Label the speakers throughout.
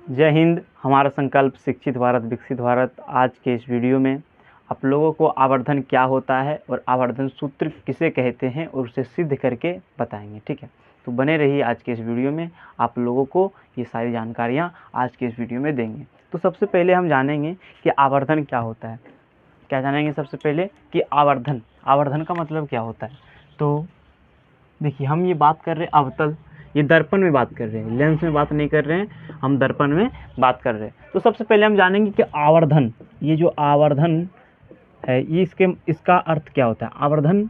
Speaker 1: जय हिंद। हमारा संकल्प शिक्षित भारत विकसित भारत। आज के इस वीडियो में आप लोगों को आवर्धन क्या होता है और आवर्धन सूत्र किसे कहते हैं और उसे सिद्ध करके बताएंगे। ठीक है, तो बने रहिए आज के इस वीडियो में। आप लोगों को ये सारी जानकारियाँ आज के इस वीडियो में देंगे। तो सबसे पहले हम जानेंगे कि आवर्धन क्या होता है। क्या जानेंगे सबसे पहले कि आवर्धन का मतलब क्या होता है। तो देखिए, हम ये बात कर रहे हैं अवतल, ये दर्पण में बात कर रहे हैं, लेंस में बात नहीं कर रहे हैं, हम दर्पण में बात कर रहे हैं। तो सबसे पहले हम जानेंगे कि आवर्धन, ये जो आवर्धन है ये इसका अर्थ क्या होता है। आवर्धन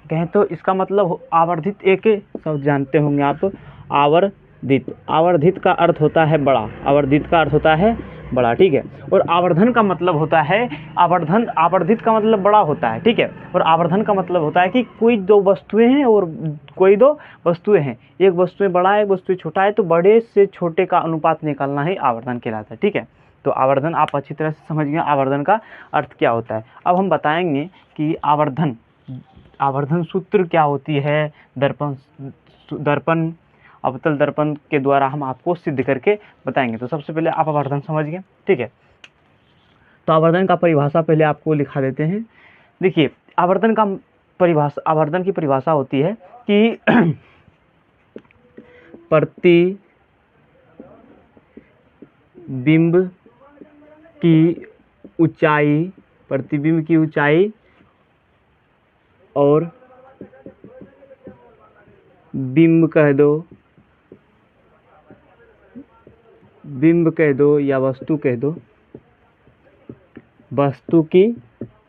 Speaker 1: कहें तो इसका मतलब आवर्धित, एक शब्द जानते होंगे आप, आवर्धित। आवर्धित का अर्थ होता है बड़ा, आवर्धित का अर्थ होता है बड़ा। ठीक है, और आवर्धन का मतलब होता है, आवर्धित का मतलब बड़ा होता है। ठीक है, और आवर्धन का मतलब होता है कि कोई दो वस्तुएं हैं और कोई दो वस्तुएं हैं, एक वस्तु बड़ा है एक वस्तु छोटा है, तो बड़े से छोटे का अनुपात निकालना ही आवर्धन कहलाता है। ठीक है, तो आवर्धन आप अच्छी तरह से समझ गए आवर्धन का अर्थ क्या होता है। अब हम बताएंगे कि आवर्धन सूत्र क्या होती है। दर्पण अवतल दर्पण के द्वारा हम आपको सिद्ध करके बताएंगे। तो सबसे पहले आप आवर्धन समझ गए। ठीक है, तो आवर्धन का परिभाषा पहले आपको लिखा देते हैं। देखिए, आवर्धन की परिभाषा होती है कि प्रतिबिंब की ऊंचाई और बिंब कह दो या वस्तु कह दो, वस्तु की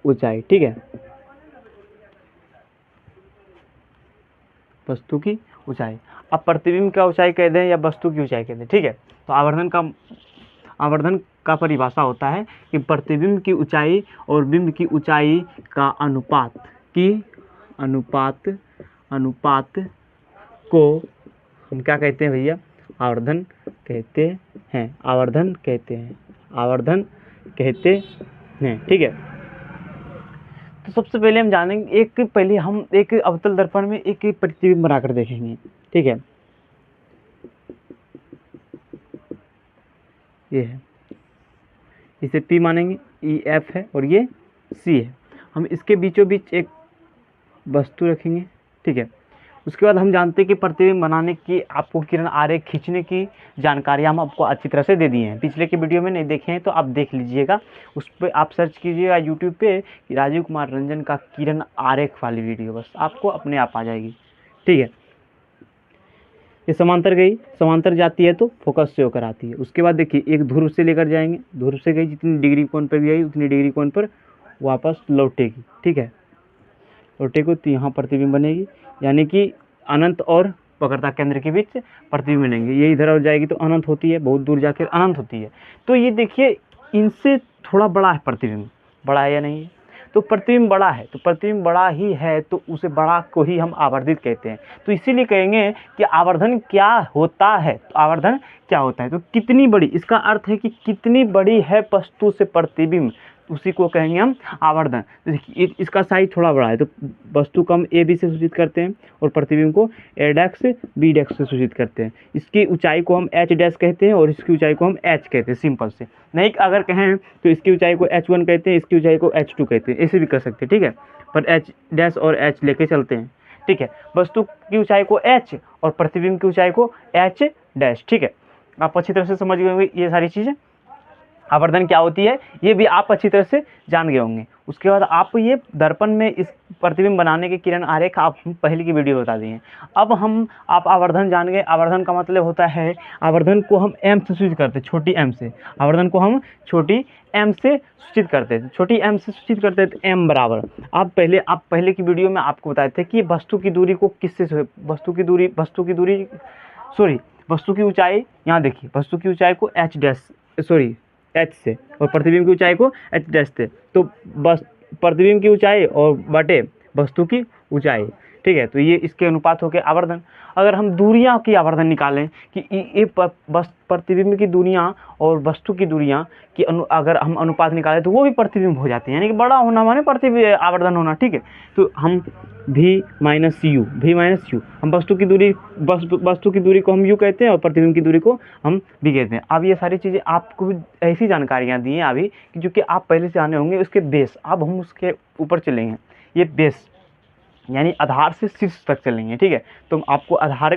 Speaker 1: ऊंचाई। ठीक है, वस्तु की ऊंचाई। अब प्रतिबिंब का ऊंचाई कह दें या वस्तु की ऊंचाई कह दें। ठीक है, तो आवर्धन का परिभाषा होता है कि प्रतिबिंब की ऊंचाई और बिंब की ऊंचाई का अनुपात को हम क्या कहते हैं भैया, आवर्धन कहते हैं। ठीक है, तो सबसे पहले हम जानेंगे एक अवतल दर्पण में एक प्रतिबिंब बनाकर देखेंगे। ठीक है, ये है, इसे P मानेंगे, ये F है और ये C है। हम इसके बीचों बीच एक वस्तु रखेंगे। ठीक है, उसके बाद हम जानते हैं कि प्रतिबिंब बनाने की आपको किरण आरेख खींचने की जानकारी हम आपको अच्छी तरह से दे दी हैं। पिछले के वीडियो में नहीं देखे हैं तो आप देख लीजिएगा, उस पर आप सर्च कीजिएगा यूट्यूब पे कि राजीव कुमार रंजन का किरण आरेख वाली वीडियो, बस आपको अपने आप आ जाएगी। ठीक है, ये समांतर जाती है तो फोकस से होकर आती है। उसके बाद देखिए, एक ध्रुव से लेकर जाएंगे, ध्रुव से गई जितनी डिग्री कोण पर गई उतनी डिग्री कोण पर वापस लौटेगी। ठीक है, लौटेगी तो यहाँ प्रतिबिंब बनेगी, यानी कि अनंत और वक्रता केंद्र के बीच प्रतिबिंब बनेंगे। ये इधर और जाएगी तो अनंत होती है, बहुत दूर जाकर अनंत होती है। तो ये देखिए, इनसे थोड़ा बड़ा है प्रतिबिंब, बड़ा है या नहीं है, तो प्रतिबिंब बड़ा है, तो प्रतिबिंब बड़ा ही है तो उसे बड़ा को ही हम आवर्धित कहते हैं। तो इसीलिए कहेंगे कि आवर्धन क्या होता है। तो आवर्धन क्या होता है, तो कितनी बड़ी, इसका अर्थ है कि कितनी बड़ी है वस्तु से प्रतिबिंब, उसी को कहेंगे हम आवर्धन। देखिए, इसका साइज थोड़ा बड़ा है तो वस्तु को हम ए बी से सूचित करते हैं और प्रतिबिंब को ए डैश बी डैश से सूचित करते हैं। इसकी ऊंचाई को हम एच डैश कहते हैं और इसकी ऊंचाई को हम एच कहते हैं, सिंपल से। नहीं अगर कहें तो इसकी ऊंचाई को H1 कहते हैं, इसकी ऊंचाई को H2 कहते हैं, ऐसे भी कर सकते हैं। ठीक है, पर एच डैश और एच लेके चलते हैं। ठीक है, वस्तु की ऊंचाई को H और प्रतिबिंब की ऊंचाई को H डैश। ठीक है, आप अच्छी तरह से समझ गए होंगे ये सारी चीज़ें। आवर्धन क्या होती है ये भी आप अच्छी तरह से जान गए होंगे। उसके बाद आप ये दर्पण में इस प्रतिबिंब बनाने के किरण आरेख आप हम पहले की वीडियो बता दिए। अब आप आवर्धन जान गए। आवर्धन का मतलब होता है, आवर्धन को हम m से सूचित करते हैं, छोटी m से। आवर्धन को हम छोटी m से सूचित करते हैं, छोटी m से सूचित करते हैं, तो m बराबर। आप पहले की वीडियो में आपको बताए थे कि वस्तु की दूरी को किससे, वस्तु की ऊंचाई, यहाँ देखिए, वस्तु की ऊंचाई को H से और प्रतिबिंब की ऊंचाई को H डैश से। तो बस प्रतिबिंब की ऊंचाई और बटे वस्तु की ऊंचाई, ठीक है। तो ये इसके अनुपात हो गए आवर्धन। अगर हम दूरियां की आवर्धन निकालें कि ये प्रतिबिंब की दूरियां और वस्तु की दूरियां की अगर हम अनुपात निकालें तो वो भी प्रतिबिंब हो जाते हैं, यानी कि बड़ा होना माने प्रतिबिंब आवर्धन होना, ठीक है। तो हम v माइनस यू, हम वस्तु की दूरी को हम u कहते हैं और प्रतिबिंब की दूरी को हम v कहते हैं। अब ये सारी चीज़ें आपको ऐसी जानकारियाँ दी हैं अभी कि जो कि आप पहले से जाने होंगे, उसके बेस अब हम उसके ऊपर चलेंगे। ये बेस यानी आधार से शीर्ष तक चलेंगे, ठीक है। तो आपको आधार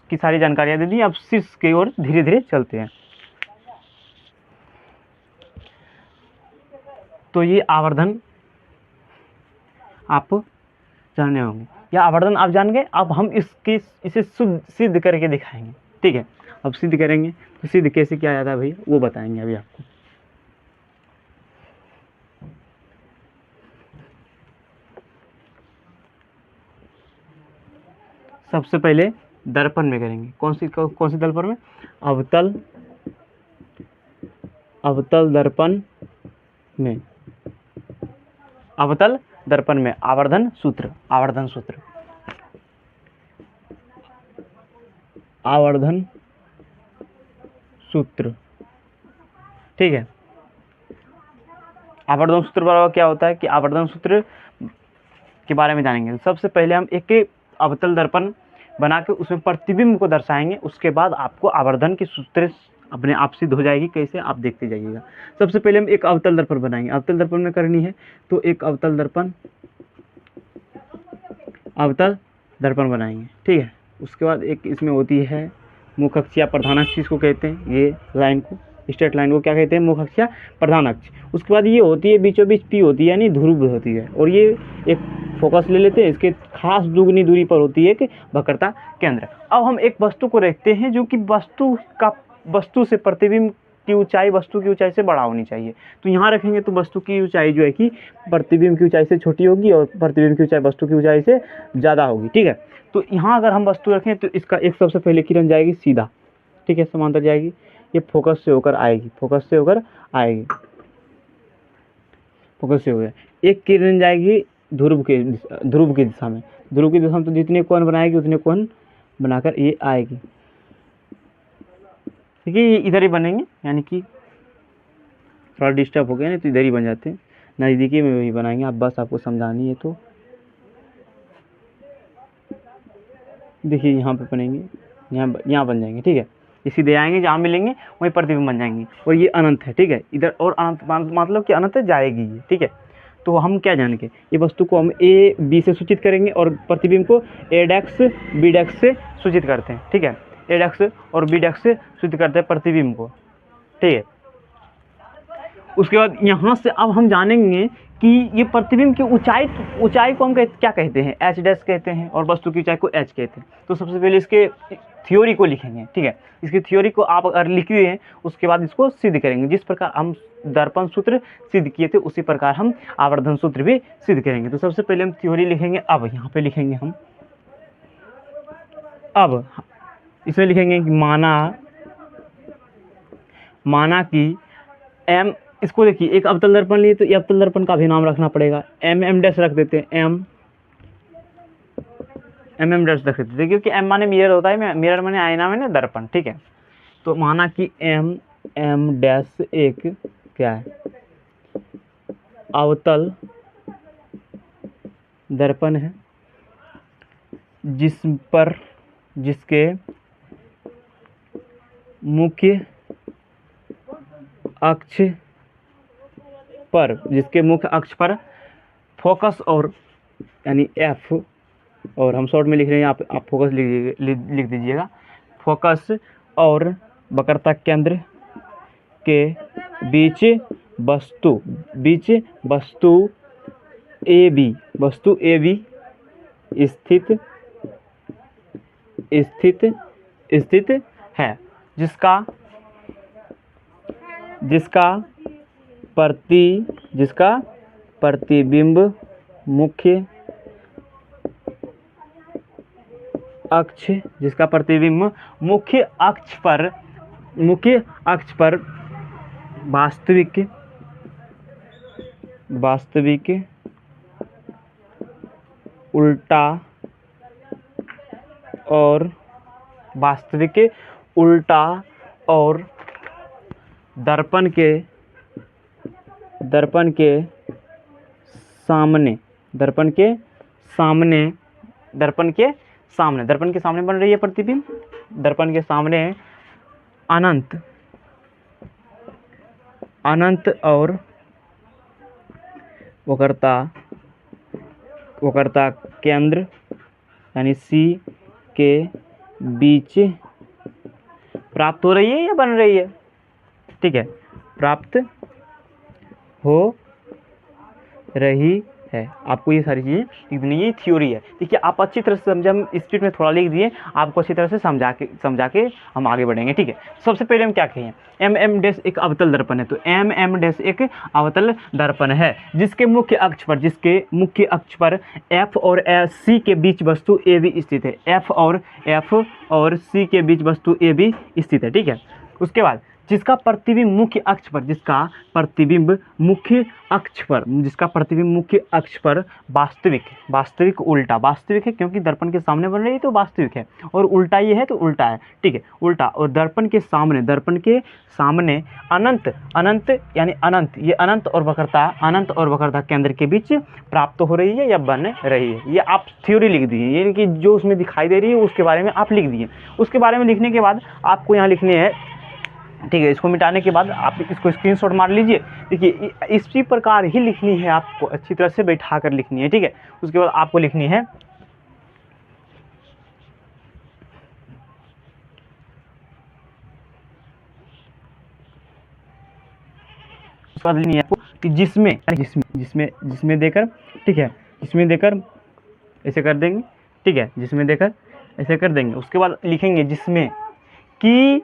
Speaker 1: की सारी जानकारियाँ दे दी, अब शीर्ष की ओर धीरे धीरे चलते हैं। तो ये आवर्धन आप जानने होंगे, या आवर्धन आप जान गए। अब हम इसे सिद्ध करके दिखाएंगे, ठीक है। अब सिद्ध करेंगे तो सिद्ध कैसे किया जाता है भैया, वो बताएंगे अभी आपको। सबसे पहले दर्पण में करेंगे। कौन सी दर्पण में? अवतल दर्पण में, अवतल दर्पण में आवर्धन सूत्र, ठीक है। आवर्धन सूत्र बराबर क्या होता है कि आवर्धन सूत्र के बारे में जानेंगे। सबसे पहले हम एक अवतल दर्पण बना के उसमें प्रतिबिंब को दर्शाएंगे, उसके बाद आपको आवर्धन की सूत्र अपने आप सिद्ध हो जाएगी। कैसे, आप देखते जाइएगा। सबसे पहले हम एक अवतल दर्पण बनाएंगे। अवतल दर्पण में करनी है तो एक अवतल दर्पण बनाएंगे, ठीक है। उसके बाद एक इसमें होती है मुख अक्ष या प्रधान अक्ष, इसको कहते हैं। ये लाइन को, स्ट्रेट लाइन को क्या कहते हैं? मुख अक्ष या प्रधान अक्ष। उसके बाद ये होती है बीचों बीच पी होती है, यानी ध्रुव होती है। और ये एक फोकस ले लेते हैं, इसके खास दुगनी दूरी पर होती है कि वक्रता केंद्र। अब हम एक वस्तु को देखते हैं जो कि वस्तु से प्रतिबिंब की ऊंचाई वस्तु की ऊंचाई से बड़ा होनी चाहिए। तो यहाँ रखेंगे तो वस्तु की ऊंचाई जो है कि प्रतिबिंब की ऊंचाई से छोटी होगी और प्रतिबिंब की ऊंचाई वस्तु की ऊंचाई से ज़्यादा होगी, ठीक है। तो यहाँ अगर हम वस्तु रखें तो इसका एक सबसे पहले किरण जाएगी सीधा, ठीक है, समांतर जाएगी। ये फोकस से होकर आएगी, फोकस से हो गया। एक किरण जाएगी ध्रुव की दिशा में। तो जितने कोण बनाएगी उतने कोण बनाकर ये आएगी, ठीक है। ये इधर ही बनेंगे, यानी कि थोड़ा डिस्टर्ब हो गया, नहीं तो इधर ही बन जाते हैं। नज़दीकी में वही बनाएंगे, आप बस आपको समझानी है। तो देखिए यहाँ पे बनेंगे, यहाँ बन जाएंगे, ठीक है। ये सीधे आएंगे, जहाँ मिलेंगे वहीं प्रतिबिंब बन जाएंगे। और ये अनंत है, ठीक है। इधर और अनंत मतलब कि अनंत जाएगी ये, ठीक है। तो हम क्या जानेंगे, ये वस्तु को हम ए बी से सूचित करेंगे और प्रतिबिंब को ए डैक्स बी डैक्स से सूचित करते हैं, ठीक है। ए डैक्स और बी डैक्स से सूचित करते हैं प्रतिबिंब को, ठीक है। उसके बाद यहाँ से अब हम जानेंगे कि ये प्रतिबिंब की ऊंचाई को हम क्या कहते हैं? एच डैश कहते हैं, और वस्तु की ऊंचाई को एच कहते हैं। तो सबसे पहले इसके थ्योरी को लिखेंगे, ठीक है। इसकी थ्योरी को आप अगर लिख दिए हैं, उसके बाद इसको सिद्ध करेंगे। जिस प्रकार हम दर्पण सूत्र सिद्ध किए थे उसी प्रकार हम आवर्धन सूत्र भी सिद्ध करेंगे। तो सबसे पहले हम थ्योरी लिखेंगे। अब यहाँ पे लिखेंगे हम, अब इसमें लिखेंगे कि माना कि एम, इसको देखिए एक अवतल दर्पण लिए तो ये अवतल दर्पण का भी नाम रखना पड़ेगा। एम डैश रख देते हैं, एम डैश रख देते हैं, क्योंकि एम माने मिरर होता है, मिरर माने आईना माने दर्पण, ठीक है। तो माना कि एम डैश एक क्या है? अवतल दर्पण है, जिसके मुख्य अक्ष पर फोकस और यानी एफ, और हम शॉर्ट में लिख रहे हैं, आप फोकस लिख दीजिएगा। फोकस और वक्रता केंद्र के बीच वस्तु ए बी स्थित है, जिसका प्रतिबिंब मुख्य अक्ष पर वास्तविक उल्टा और वास्तविक के उल्टा और दर्पण के सामने बन रही है प्रतिबिंब। दर्पण के सामने अनंत और वक्रता केंद्र यानी सी के बीच प्राप्त हो रही है या बन रही है, ठीक है, प्राप्त हो रही है। आपको ये सारी चीज़ें लिख देनी, ये थ्योरी है। देखिए आप अच्छी तरह से समझे, हम स्पीड में थोड़ा लिख दिए, आपको अच्छी तरह से समझा के हम आगे बढ़ेंगे, ठीक है। सबसे पहले हम क्या कहें, एम डैश एक अवतल दर्पण है, तो एम डैश एक अवतल दर्पण है जिसके मुख्य अक्ष पर एफ और सी के बीच वस्तु ए बी स्थित है। एफ और सी के बीच वस्तु ए बी स्थित है, ठीक है। उसके बाद जिसका प्रतिबिंब मुख्य अक्ष पर वास्तविक उल्टा, वास्तविक है क्योंकि दर्पण के सामने बन रही है तो वास्तविक है, और उल्टा ये है तो उल्टा है, ठीक है, उल्टा। और दर्पण के सामने अनंत यानी अनंत, ये अनंत और वक्रता केंद्र के बीच प्राप्त हो रही है या बन रही है। ये आप थ्योरी लिख दिए, यानी कि जो उसमें दिखाई दे रही है उसके बारे में आप लिख दिए। उसके बारे में लिखने के बाद आपको यहाँ लिखने है, ठीक है। इसको मिटाने के बाद आप इसको स्क्रीनशॉट मार लीजिए। देखिए इसी प्रकार ही लिखनी है, आपको अच्छी तरह से बैठा कर लिखनी है, ठीक है। उसके बाद आपको लिखनी है आपको कि जिसमें देकर, ठीक है, जिसमें देकर ऐसे कर देंगे, ठीक है, जिसमें देकर ऐसे कर देंगे। उसके बाद लिखेंगे जिसमें कि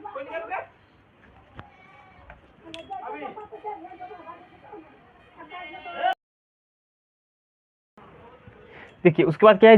Speaker 1: देखिए उसके बाद क्या है,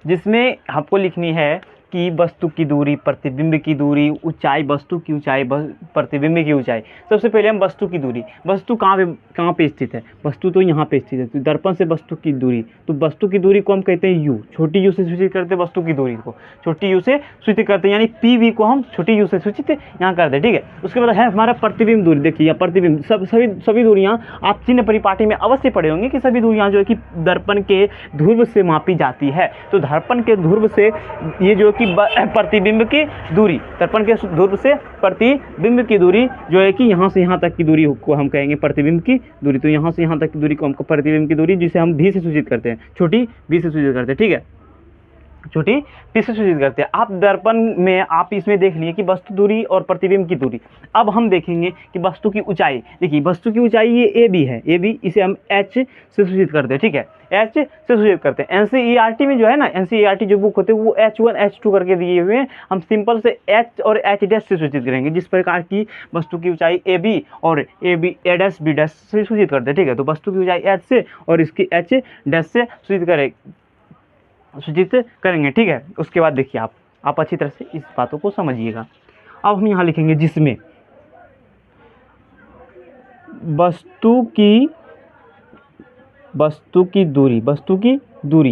Speaker 1: जिसमें आपको लिखनी है कि वस्तु की दूरी, प्रतिबिंब की दूरी, ऊंचाई, वस्तु की ऊंचाई, प्रतिबिंब की ऊंचाई। सबसे पहले हम वस्तु की दूरी, वस्तु कहाँ पे स्थित है, वस्तु तो यहाँ पे स्थित है, तो दर्पण से वस्तु की दूरी, तो वस्तु की दूरी को हम कहते हैं यू, छोटी यू से सूचित करते हैं वस्तु की दूरी को, छोटी यू से सूचित करते हैं, यानी पी वी को हम छोटी यू से सूचित यहाँ करते हैं, ठीक है। उसके बाद है हमारा प्रतिबिंब दूरी। देखिए या प्रतिबिंब सभी दूरियाँ आप चिन्ह परिपाटी में अवश्य पढ़े होंगे कि सभी दूरियाँ जो है कि दर्पण के ध्रुव से मापी जाती है। तो दर्पण के ध्रुव से ये जो कि प्रतिबिंब की दूरी, दर्पण के ध्रुव से प्रतिबिंब की दूरी जो है कि यहाँ से यहाँ तक की दूरी को हम कहेंगे प्रतिबिंब की दूरी। तो यहाँ से यहाँ तक की दूरी को हम प्रतिबिंब की दूरी, जिसे हम भी से सूचित करते हैं, छोटी भी से सूचित करते हैं, ठीक है, छोटी पी से सूचित करते हैं। आप दर्पण में आप इसमें देख लिए कि वस्तु दूरी और प्रतिबिंब की दूरी। अब हम देखेंगे कि वस्तु की ऊंचाई। देखिए वस्तु की ऊंचाई ये ए बी है, ए बी, इसे हम एच से सूचित करते हैं, ठीक है, एच से सूचित करते हैं। एनसीईआरटी में जो है ना, एनसीईआरटी जो बुक होते हैं वो H1 H2 करके दिए हुए हैं, हम सिंपल से एच और एच डैश से सूचित करेंगे। जिस प्रकार की वस्तु की ऊंचाई ए बी और A B A dash B dash से सूचित करते हैं, ठीक है। तो वस्तु की ऊंचाई एच से और इसकी एच डैश से सूचित करेंगे, ठीक है। उसके बाद देखिए आप अच्छी तरह से इस बातों को समझिएगा। अब हम यहाँ लिखेंगे जिसमें वस्तु की दूरी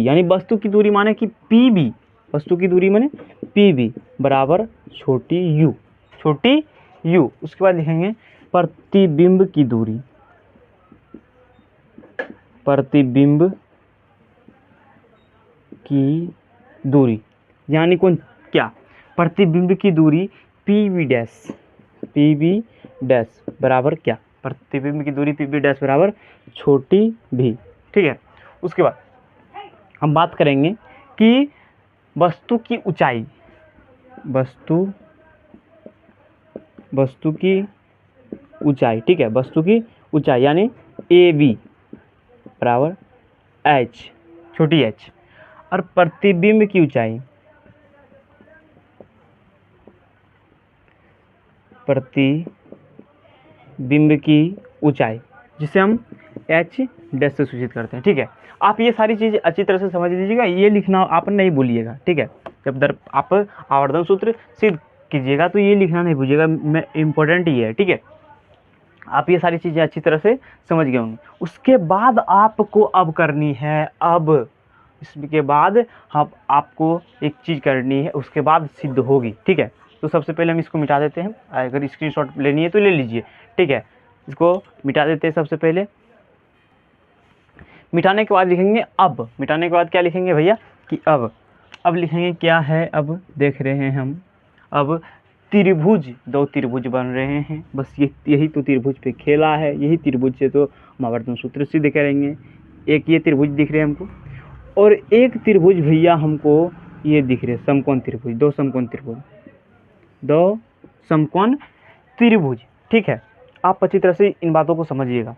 Speaker 1: यानी वस्तु की दूरी माने कि पी बी, वस्तु की दूरी माने पी बी बराबर छोटी यू। उसके बाद लिखेंगे प्रतिबिंब की दूरी, प्रतिबिंब की दूरी यानी कौन क्या, प्रतिबिंब की दूरी पी बी डैश बराबर क्या, प्रतिबिंब की दूरी पी बी डैश बराबर छोटी भी, ठीक है। उसके बाद हम बात करेंगे कि वस्तु की ऊंचाई, वस्तु की ऊंचाई, ठीक है, वस्तु की ऊंचाई यानी ए बी बराबर एच, छोटी एच, और प्रतिबिंब की ऊंचाई, प्रतिबिंब की ऊंचाई जिसे हम एच डैश से सूचित करते हैं, ठीक है। आप ये सारी चीज़ अच्छी तरह से समझ लीजिएगा, ये लिखना आप नहीं भूलिएगा, ठीक है। जब आप आवर्धन सूत्र सिद्ध कीजिएगा तो ये लिखना नहीं भूलिएगा, मैं इम्पोर्टेंट ये है, ठीक है। आप ये सारी चीज़ें अच्छी तरह से समझ गए होंगे। उसके बाद आपको अब करनी है, अब इसके बाद हम आपको एक चीज़ करनी है, उसके बाद सिद्ध होगी। ठीक है, तो सबसे पहले हम इसको मिटा देते हैं। अगर स्क्रीनशॉट लेनी है तो ले लीजिए। ठीक है, इसको मिटा देते हैं सबसे पहले। मिटाने के बाद लिखेंगे अब। मिटाने के बाद क्या लिखेंगे भैया कि अब लिखेंगे क्या है। अब देख रहे हैं हम, अब त्रिभुज, दो त्रिभुज बन रहे हैं। बस यही तो त्रिभुज पे खेला है। यही त्रिभुज से तो हम आवर्तन सूत्र सिद्ध करेंगे। एक ये त्रिभुज दिख रहे हैं हमको, और एक त्रिभुज भैया हमको ये दिख रहे समकोण त्रिभुज, दो समकोण त्रिभुज, दो समकोण त्रिभुज। ठीक है, आप अच्छी तरह से इन बातों को समझिएगा।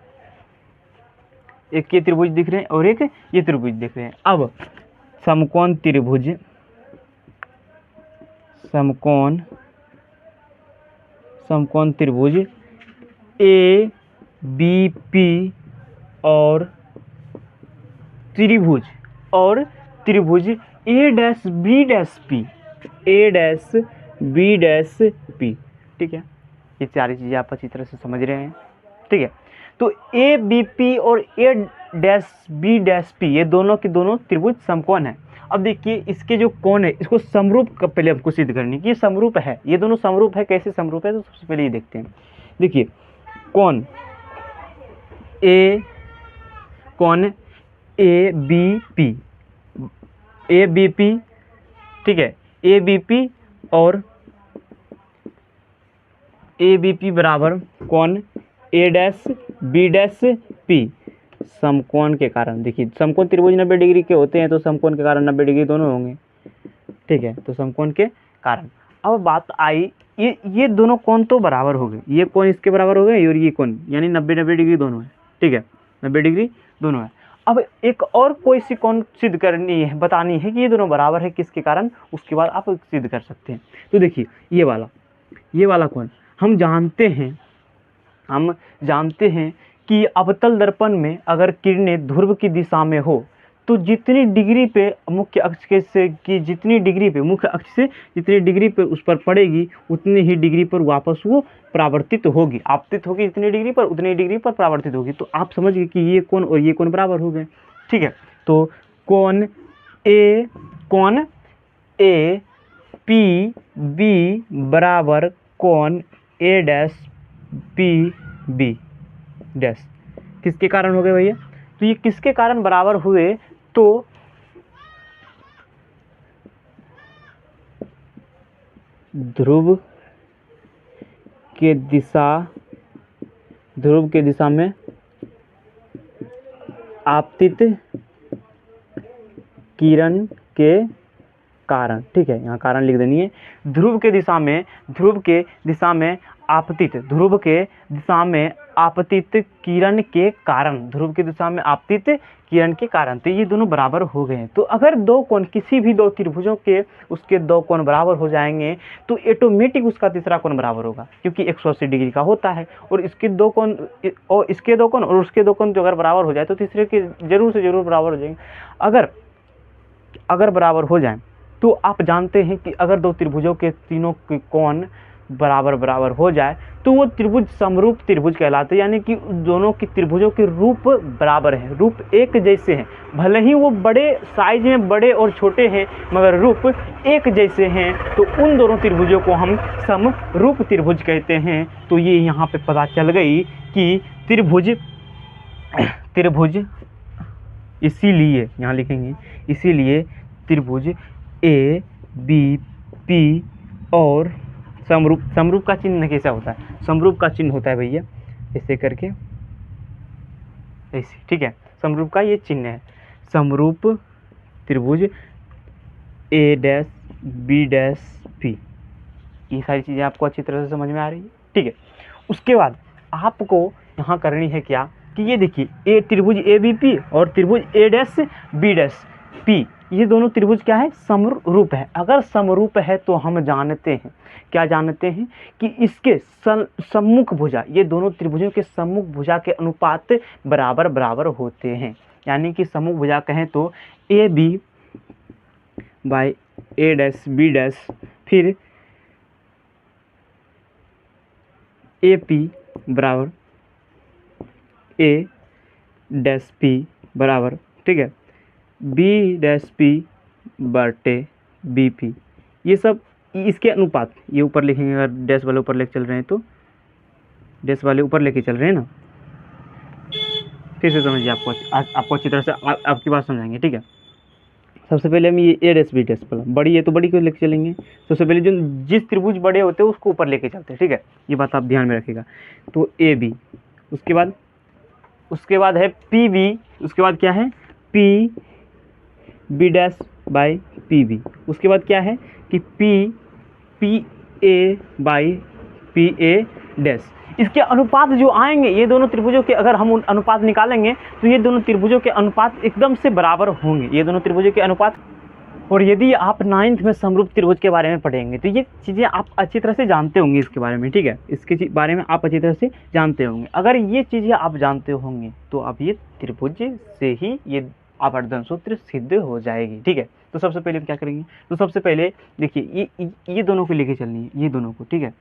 Speaker 1: एक ये त्रिभुज दिख रहे हैं और एक ये त्रिभुज दिख रहे हैं। अब समकोण त्रिभुज, समकोण त्रिभुज ए बी पी और त्रिभुज ए dash B dash P, A dash B dash P. ठीक है, ये सारी चीज़ें आप अच्छी तरह से समझ रहे हैं। ठीक है, तो ए बी पी और ए डैश बी डैश पी ये दोनों के दोनों त्रिभुज समकोण है। अब देखिए इसके जो कोण है इसको समरूप का पहले हमको सिद्ध करनी कि ये समरूप है, ये दोनों समरूप है। कैसे समरूप है तो सबसे पहले ये देखते हैं। देखिए कोण ए बी पी, ठीक है, ए बी पी और ए बी पी बराबर कोण ए डैश बी डैश पी समकोण के कारण। देखिए समकोण त्रिभुज 90 डिग्री के होते हैं, तो समकोण के कारण 90 डिग्री दोनों होंगे। ठीक है, तो समकोण के कारण। अब बात आई, ये दोनों कोण तो बराबर हो गए, ये कोण इसके बराबर हो गए और ये कोण, यानी 90 डिग्री दोनों है। ठीक है, 90 डिग्री दोनों है। अब एक और कोई सी कोण सिद्ध करनी है, बतानी है कि ये दोनों बराबर है किसके कारण, उसके बाद आप सिद्ध कर सकते हैं। तो देखिए ये वाला कोण हम जानते हैं कि अवतल दर्पण में अगर किरणें ध्रुव की दिशा में हो तो जितनी डिग्री पे मुख्य अक्ष से जितनी डिग्री पे उस पर पड़ेगी उतनी ही डिग्री पर वापस वो परावर्तित होगी, आपतित होगी। जितनी डिग्री पर उतनी डिग्री पर परावर्तित होगी। तो आप समझ गए कि ये कोण और ये कोण बराबर हो गए। ठीक है, तो कोण ए पी बी बराबर कोण ए डैश पी बी डैश किसके कारण हो गए भैया, तो ये किसके कारण बराबर हुए, तो ध्रुव के दिशा में आपतित किरण के कारण। ठीक है, यहाँ कारण लिख देनी है। ध्रुव के दिशा में आपतित किरण के कारण, ध्रुव की दिशा में आपतित किरण के कारण। तो ये दोनों बराबर हो गए हैं। तो अगर दो कोण, किसी भी दो त्रिभुजों के उसके दो कोण बराबर हो जाएंगे तो ऑटोमेटिक उसका तीसरा कोण बराबर होगा, क्योंकि 180 डिग्री का होता है। और इसके दो कोण और इसके दो कोण और उसके दो कोण जो अगर बराबर हो जाए तो तीसरे के जरूर से जरूर बराबर हो जाएंगे। अगर बराबर हो जाए तो आप जानते हैं कि अगर दो त्रिभुजों के तीनों के कोण बराबर हो जाए तो वो त्रिभुज समरूप त्रिभुज कहलाते हैं। यानी कि दोनों की त्रिभुजों के रूप बराबर हैं, रूप एक जैसे हैं। भले ही वो बड़े साइज में बड़े और छोटे हैं, मगर रूप एक जैसे हैं, तो उन दोनों त्रिभुजों को हम समरूप त्रिभुज कहते हैं। तो ये यहाँ पे पता चल गई कि त्रिभुज इसीलिए यहाँ लिखेंगे, इसीलिए त्रिभुज ए बी पी और समरूप का चिन्ह कैसा होता है, समरूप का चिन्ह होता है भैया ऐसे करके, ऐसे। ठीक है, समरूप का ये चिन्ह है, समरूप त्रिभुज ए डैश बी डैश पी। ये सारी चीज़ें आपको अच्छी तरह से समझ में आ रही है। ठीक है, उसके बाद आपको यहाँ करनी है क्या कि ये देखिए ए त्रिभुज ए बी पी और त्रिभुज ए डैश बी डैश पी, ये दोनों त्रिभुज क्या है, समरूप है। अगर समरूप है तो हम जानते हैं, क्या जानते हैं कि इसके सम्मुख भुजा, ये दोनों त्रिभुजों के सम्मुख भुजा के अनुपात बराबर होते हैं। यानी कि सम्मुख भुजा कहें तो A B by A dash B dash, फिर ए पी बराबर ए डैश पी बराबर, ठीक है, बी डैश पी बटे बी पी, ये सब इसके अनुपात, ये ऊपर लिखेंगे, अगर डैश वाले ऊपर लेके चल रहे हैं तो डैश वाले ऊपर लेके चल रहे हैं ना, फिर से समझिए, आपको अच्छी तरह से आपकी बात समझाएंगे, ठीक है। सबसे पहले हम ये ए डैश बी डैश बड़ी है तो बड़ी को लेके चलेंगे। सबसे पहले जो जिस त्रिभुज बड़े होते हैं उसको ऊपर लेके चलते हैं, ठीक है, ये बात आप ध्यान में रखिएगा। तो ए बी, उसके बाद है पी बी, उसके बाद क्या है P B dash by P B, उसके बाद क्या है कि P A by P A dash. इसके अनुपात जो आएंगे, ये दोनों त्रिभुजों के अगर हम अनुपात निकालेंगे तो ये दोनों त्रिभुजों के अनुपात एकदम से बराबर होंगे, ये दोनों त्रिभुजों के अनुपात। और यदि आप 9th में समरूप त्रिभुज के बारे में पढ़ेंगे तो ये चीज़ें आप अच्छी तरह से जानते होंगे इसके बारे में, ठीक है, इसके बारे में आप अच्छी तरह से जानते होंगे। अगर ये चीज़ें आप जानते होंगे तो आप ये त्रिभुज से ही ये आवर्धन सूत्र सिद्ध हो जाएगी, ठीक है। तो सबसे पहले हम क्या करेंगे, तो सबसे पहले देखिए ये दोनों को लेके चलनी है, ये दोनों को, ठीक है,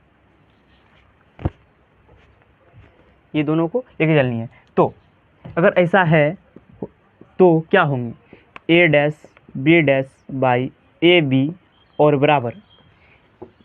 Speaker 1: ये दोनों को लेके चलनी है। तो अगर ऐसा है तो क्या होंगे, A dash B dash by A B और बराबर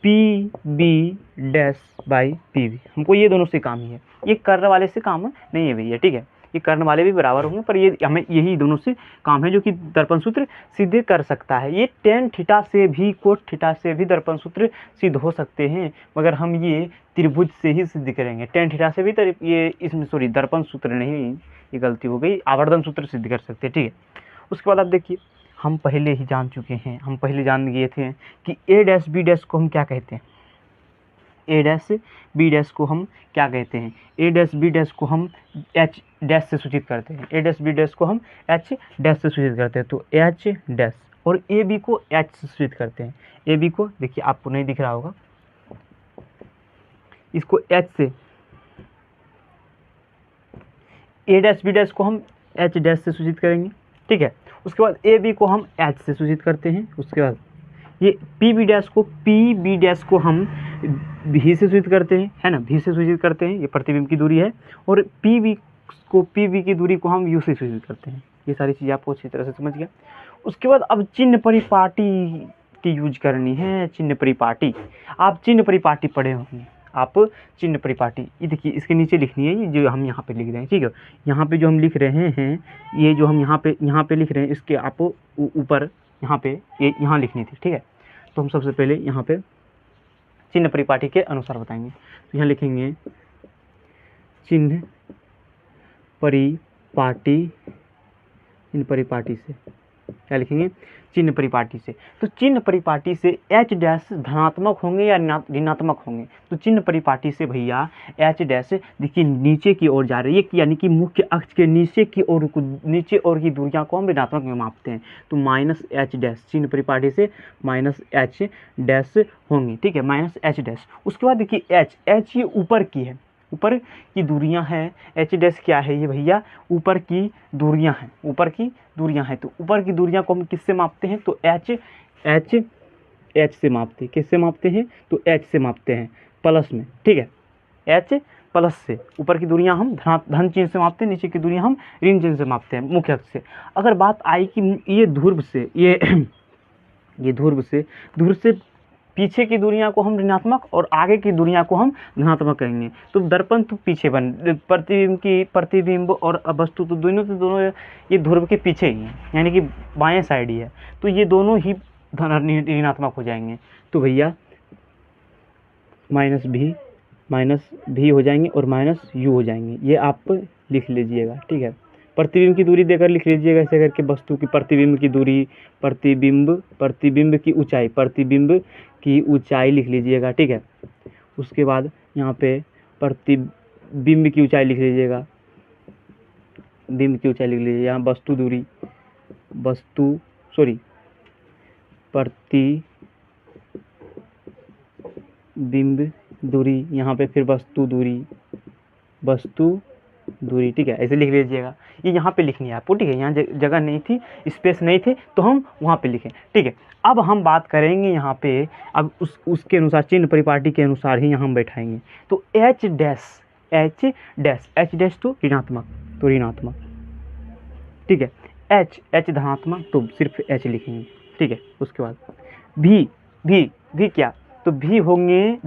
Speaker 1: P B dash by P B. हमको ये दोनों से काम ही है, ये कर्ण वाले से काम नहीं है भैया, ठीक है, ये कर्ण वाले भी बराबर होंगे, पर ये हमें यही दोनों से काम है जो कि दर्पण सूत्र सिद्ध कर सकता है। ये टेन थीटा से भी कोट थीटा से भी दर्पण सूत्र सिद्ध हो सकते हैं, मगर हम ये त्रिभुज से ही सिद्ध करेंगे। टेन थीटा से भी ये इसमें सॉरी दर्पण सूत्र नहीं, ये गलती हो गई, आवर्धन सूत्र सिद्ध कर सकते हैं, ठीक है। उसके बाद आप देखिए, हम पहले ही जान चुके हैं, हम पहले जान गए थे कि ए डैश बी डैश को हम क्या कहते हैं, ए डैश बी डैश को हम क्या कहते हैं, ए डैश बी डैश को हम एच डैश से सूचित करते हैं, ए डैश बी डैश को हम एच डैश से सूचित करते हैं। तो एच डैश, और ए बी को एच से सूचित करते हैं। ए बी को देखिए, आपको नहीं दिख रहा होगा, इसको एच से, ए डैश बी डैश को हम एच डैश से सूचित करेंगे, ठीक है। उसके बाद ए बी को हम एच से सूचित करते हैं। उसके बाद ये पी बी डैश को हम भी से सूचित करते हैं, है ना, भी से सूचित करते हैं, ये प्रतिबिंब की दूरी है। और पी बी की दूरी को हम यू से सूचित करते हैं। ये सारी चीज़ें आपको अच्छी तरह से समझ गया। उसके बाद अब चिन्ह परिपाटी की यूज करनी है। चिन्ह परिपाटी, आप चिन्ह परिपाटी पढ़े होंगे, आप चिन्ह परिपाटी, ये देखिए इसके नीचे लिखनी है, ये जो हम यहाँ पे लिख रहे हैं, ठीक है। यहाँ पे जो हम लिख रहे हैं, ये जो हम यहाँ पे लिख रहे हैं, इसके आप ऊपर यहाँ पे ये यहाँ लिखनी थी, ठीक है। तो हम सबसे पहले यहाँ पे चिन्ह परिपाटी के अनुसार बताएंगे। तो यहाँ लिखेंगे चिन्ह परिपाटी, चिन्ह परिपाटी से क्या लिखेंगे, चिन्ह परिपाटी से। तो चिन्ह परिपाटी से एच डैश धनात्मक होंगे या ऋणात्मक होंगे। तो चिन्ह परिपाटी से भैया एच डैश देखिए नीचे की ओर जा रही है, यानी कि मुख्य अक्ष के नीचे की ओर की दूरियां को हम ऋणात्मक में मापते हैं। तो माइनस एच डैश, चिन्ह परिपाटी से माइनस एच डैश होंगे, ठीक है, माइनस एच डैश। उसके बाद देखिए एच ये ऊपर की है, ऊपर की दूरियां हैं। एच डैश क्या है ये भैया, ऊपर की दूरियां हैं, ऊपर की दूरियां हैं। तो ऊपर की दूरियां को हम किससे मापते हैं, तो एच से मापते हैं। किससे मापते हैं, तो एच से मापते हैं, प्लस में, ठीक है, एच प्लस से। ऊपर की दूरियां हम धन चिन्ह से मापते हैं, नीचे की दूरियां हम ऋण चिन्ह से मापते हैं, मुख्य अक्ष से। अगर बात आई कि ये ध्रुव से, ये ध्रुव से पीछे की दूरियां को हम ऋणात्मक और आगे की दूरियां को हम धनात्मक कहेंगे। तो दर्पण तो पीछे प्रतिबिंब और वस्तु तो दोनों ये ध्रुव के पीछे ही हैं, यानी कि बाएं साइड ही है। तो ये दोनों ही ऋणात्मक हो जाएंगे। तो भैया माइनस भी हो जाएंगे और माइनस यू हो जाएंगे, ये आप लिख लीजिएगा, ठीक है। प्रतिबिंब की दूरी देकर लिख लीजिएगा ऐसे करके, वस्तु की प्रतिबिंब की दूरी, प्रतिबिंब की ऊंचाई लिख लीजिएगा, ठीक है। उसके बाद यहाँ पे प्रतिबिंब की ऊंचाई लिख लीजिएगा, बिंब की ऊंचाई लिख लीजिए। यहाँ प्रतिबिंब दूरी, यहाँ पे फिर वस्तु दूरी, ठीक है, ऐसे लिख लीजिएगा। ये यहाँ पे लिखनी है आपको, ठीक है, यहाँ जगह नहीं थी, स्पेस नहीं थे, तो हम वहाँ पे लिखें, ठीक है। अब हम बात करेंगे यहाँ पे, अब उसके अनुसार चिन्ह परिपाटी के अनुसार ही यहाँ हम बैठाएंगे। तो एच डैश तो ऋणात्मक, ठीक है। एच धनात्मक तो सिर्फ एच लिखेंगे, ठीक है। उसके बाद भी क्या, तो भी होंगे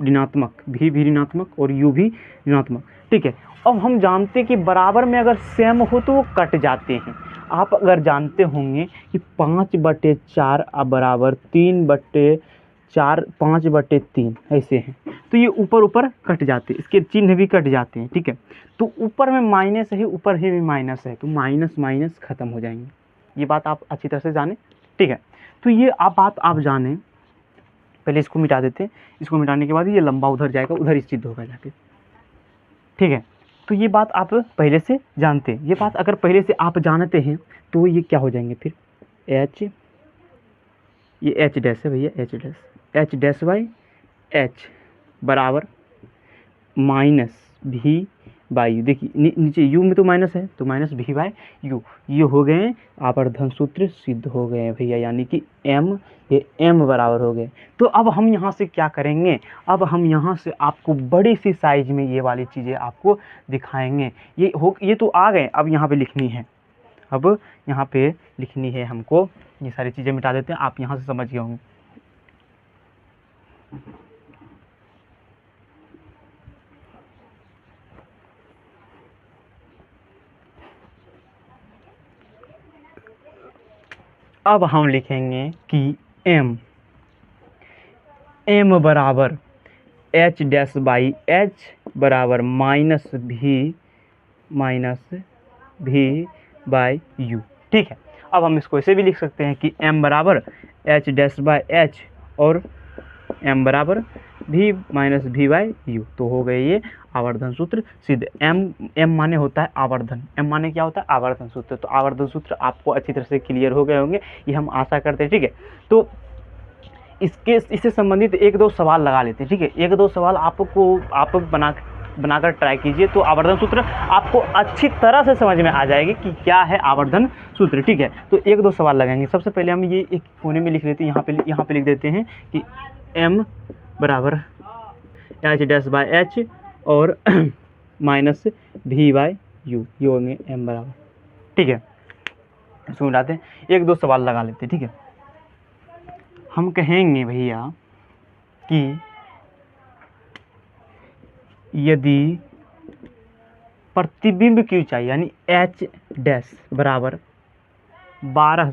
Speaker 1: ऋणात्मक, भी ऋणात्मक और यू भी ऋणात्मक, ठीक है। अब हम जानते कि बराबर में अगर सेम हो तो वो कट जाते हैं। आप अगर जानते होंगे कि 5/4 बराबर 3/4 5/3 ऐसे हैं, तो ये ऊपर ऊपर कट जाते हैं, इसके चिन्ह भी कट जाते हैं, ठीक है। तो ऊपर में माइनस है, ऊपर ही भी माइनस है, तो माइनस माइनस खत्म हो जाएंगे। ये बात आप अच्छी तरह से जाने, ठीक है। तो ये बात आप जाने, पहले इसको मिटा देते हैं। इसको मिटाने के बाद ये लंबा उधर जाएगा, उधर स्थित होगा जाके, ठीक है। तो ये बात आप पहले से जानते हैं। ये बात अगर पहले से आप जानते हैं तो ये क्या हो जाएंगे फिर, एच, ये एच डैश है भैया, एच डैश बाई एच बराबर माइनस भी बाई यू। देखिए नीचे यू में तो माइनस है, तो माइनस भी बाई यू। ये हो गए आवर्धन सूत्र सिद्ध हो गए हैं भैया, यानी कि एम, ये एम बराबर हो गए। तो अब हम यहाँ से क्या करेंगे, अब हम यहाँ से आपको बड़ी सी साइज में ये वाली चीज़ें आपको दिखाएंगे। ये तो आ गए, अब यहाँ पे लिखनी है, अब यहाँ पे लिखनी है हमको। ये सारी चीज़ें मिटा देते हैं, आप यहाँ से समझ गए होंगे। अब हम लिखेंगे कि m बराबर h डैश बाई h बराबर माइनस भी बाई यू, ठीक है। अब हम इसको ऐसे भी लिख सकते हैं कि m बराबर h डैश बाई h और m बराबर भी माइनस भी बाई यू। तो हो गए ये आवर्धन सूत्र सिद्ध। m माने होता है आवर्धन, m माने क्या होता है, आवर्धन सूत्र। तो आवर्धन सूत्र आपको अच्छी तरह से क्लियर हो गए होंगे, ये हम आशा करते हैं, ठीक है। तो इससे संबंधित 1-2 सवाल लगा लेते हैं, ठीक है। 1-2 सवाल आप बनाकर ट्राई कीजिए, तो आवर्धन सूत्र आपको अच्छी तरह से समझ में आ जाएगी कि क्या है आवर्धन सूत्र, ठीक है। तो 1-2 सवाल लगाएंगे। सबसे पहले हम ये एक कोने में लिख लेते हैं, यहाँ पे लिख देते हैं कि m बराबर h डैश बाई h और माइनस भी बाई यू, ये होंगे m बराबर, ठीक है। इसको मिलाते हैं, 1-2 सवाल लगा लेते हैं, ठीक है। हम कहेंगे भैया कि यदि प्रतिबिंब की ऊंचाई यानी h डैश बराबर 12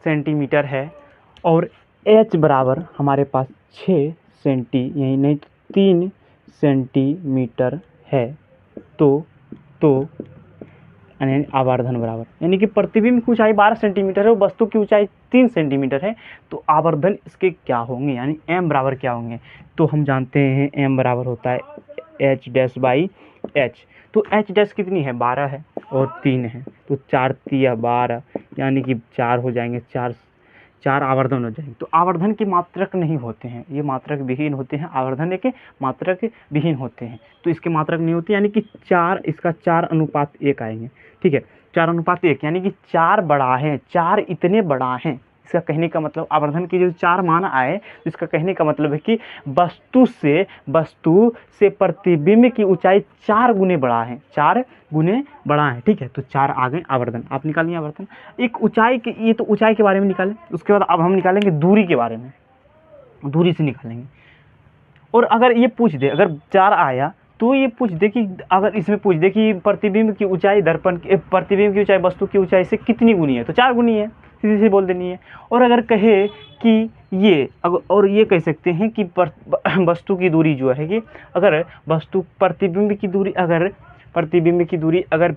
Speaker 1: सेंटीमीटर है और h बराबर हमारे पास 6 यही नहीं 3 सेंटीमीटर है, तो यानी आवर्धन बराबर, यानी कि प्रतिबिंब की ऊंचाई 12 सेंटीमीटर है और वस्तु की ऊंचाई 3 सेंटीमीटर है, तो आवर्धन इसके क्या होंगे, यानी m बराबर क्या होंगे। तो हम जानते हैं m बराबर होता है h डैश बाई h। तो h डैश कितनी है, 12 है और 3 है, तो 4 3 12, यानी कि 4 हो जाएंगे, 4 आवर्धन हो जाएंगे। तो आवर्धन के मात्रक नहीं होते हैं, ये मात्रक विहीन होते हैं, आवर्धन के मात्रक विहीन होते हैं। तो इसके मात्रक नहीं होते, यानी कि 4, इसका 4:1 आएंगे, ठीक है। 4:1 यानी कि 4 बड़ा है, 4 इतने बड़ा हैं। इसका कहने का मतलब आवर्धन की जो 4 मान आए, तो इसका कहने का मतलब है कि वस्तु से प्रतिबिंब की ऊंचाई 4 गुने बड़ा है, 4 गुने बड़ा है, ठीक है। तो 4 आ गए आवर्धन, आप निकालिए आवर्धन। एक ऊंचाई के, ये तो ऊंचाई के बारे में निकालें, उसके बाद अब हम निकालेंगे दूरी के बारे में, दूरी से निकालेंगे। और अगर ये पूछ दे, अगर 4 आया तो ये पूछ दे कि, अगर इसमें पूछ दे कि प्रतिबिंब की ऊंचाई प्रतिबिंब की ऊंचाई वस्तु की ऊंचाई से कितनी गुनी है, तो 4 गुनी है, सीधे से बोल देनी है। और अगर कहे कि और ये कह सकते हैं कि वस्तु की दूरी जो है कि अगर प्रतिबिंब की दूरी अगर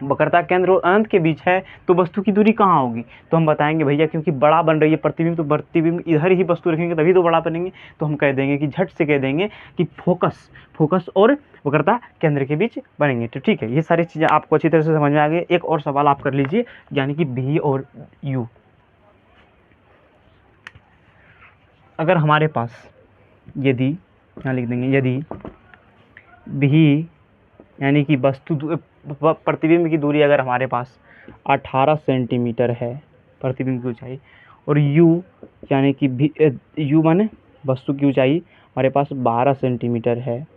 Speaker 1: वक्रता केंद्र और अनंत के बीच है, तो वस्तु की दूरी कहाँ होगी, तो हम बताएंगे भैया क्योंकि बड़ा बन रही है प्रतिबिंब, तो प्रतिबिंब इधर ही वस्तु रखेंगे तभी तो बड़ा बनेंगे। तो हम कह देंगे कि झट से कह देंगे कि फोकस और वक्रता केंद्र के बीच बनेंगे। तो ठीक है, ये सारी चीज़ें आपको अच्छी तरह से समझ में आ गई। एक और सवाल आप कर लीजिए, यानी कि भी और यू। अगर हमारे पास यदि यहाँ लिख देंगे, यदि भी यानी कि प्रतिबिंब की दूरी अगर हमारे पास 18 सेंटीमीटर है प्रतिबिंब की ऊंचाई, और u यानी कि u माने वस्तु की ऊंचाई हमारे पास 12 सेंटीमीटर है,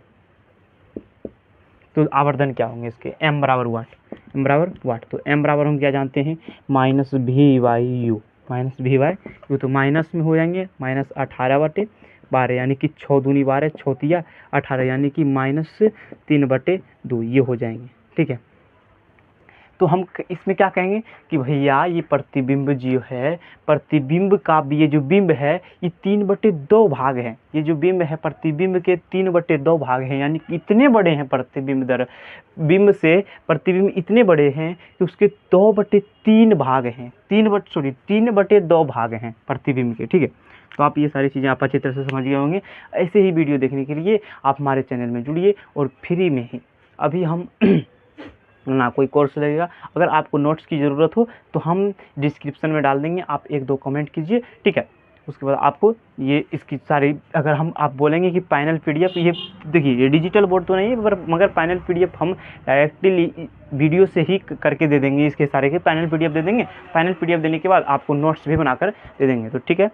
Speaker 1: तो आवर्धन क्या होंगे इसके, m बराबर वाट, m बराबर वाट। तो m बराबर हम क्या जानते हैं, minus V by U, minus V by U. तो माइनस में हो जाएंगे माइनस 18/12, यानी कि 6 दूनी 12, 6 तिया 18, यानी कि -3/2 ये हो जाएंगे। ठीक है, तो हम इसमें क्या कहेंगे कि भैया ये प्रतिबिंब जो है, प्रतिबिंब का ये जो बिंब है ये 3/2 भाग है। ये जो बिंब है प्रतिबिंब के 3/2 भाग हैं, यानी कि इतने बड़े हैं प्रतिबिंब दर बिंब से प्रतिबिंब इतने बड़े हैं कि उसके 2/3 भाग हैं, 3/2 भाग हैं प्रतिबिंब के। ठीक है, तो आप ये सारी चीज़ें आप अच्छी तरह से समझ गए होंगे। ऐसे ही वीडियो देखने के लिए आप हमारे चैनल में जुड़िए और फ्री में ही अभी हम ना कोई कोर्स लगेगा। अगर आपको नोट्स की ज़रूरत हो तो हम डिस्क्रिप्शन में डाल देंगे, आप 1-2 कमेंट कीजिए। ठीक है, उसके बाद आपको ये इसकी सारी, अगर हम आप बोलेंगे कि फाइनल PDF, ये देखिए ये डिजिटल बोर्ड तो नहीं है मगर फाइनल PDF हम डायरेक्टली वीडियो से ही करके दे देंगे, इसके सारे के फाइनल PDF दे देंगे। फाइनल PDF देने के बाद आपको नोट्स भी बनाकर दे देंगे। तो ठीक है,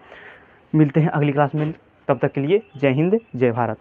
Speaker 1: मिलते हैं अगली क्लास में, तब तक के लिए जय हिंद जय भारत।